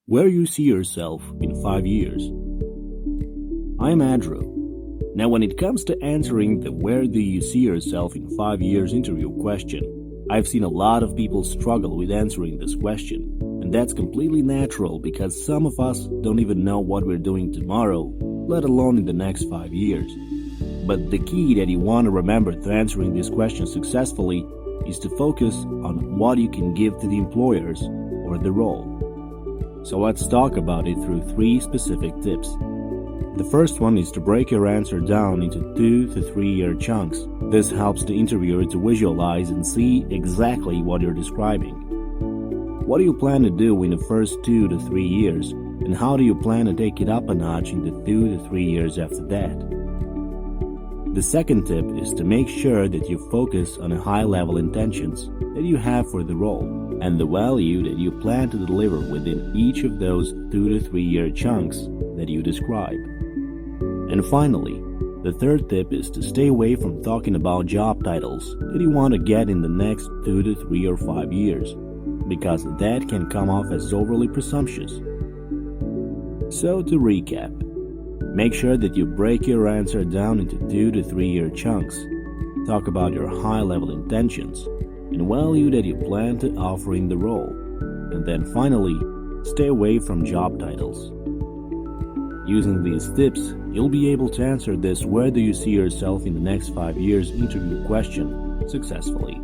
Where you see yourself in 5 years. I'm Andrew. Now, when it comes to answering the where do you see yourself in 5 years interview question, I've seen a lot of people struggle with answering this question, and that's completely natural because some of us don't even know what we're doing tomorrow, let alone in the next 5 years. But the key that you want to remember to answering this question successfully is to focus on what you can give to the employers or the role. So let's talk about it through 3 specific tips. The first one is to break your answer down into 2 to 3 year chunks. This helps the interviewer to visualize and see exactly what you're describing. What do you plan to do in the first 2 to 3 years, and how do you plan to take it up a notch in the 2 to 3 years after that? The second tip is to make sure that you focus on the high-level intentions that you have for the role and the value that you plan to deliver within each of those 2 to 3 year chunks that you describe. And finally, the third tip is to stay away from talking about job titles that you want to get in the next 2 to 3 or 5 years, because that can come off as overly presumptuous. So to recap, make sure that you break your answer down into 2 to 3 year chunks. Talk about your high-level intentions and value that you plan to offer in the role. And then finally, stay away from job titles. Using these tips, you'll be able to answer this where do you see yourself in the next 5 years interview question successfully.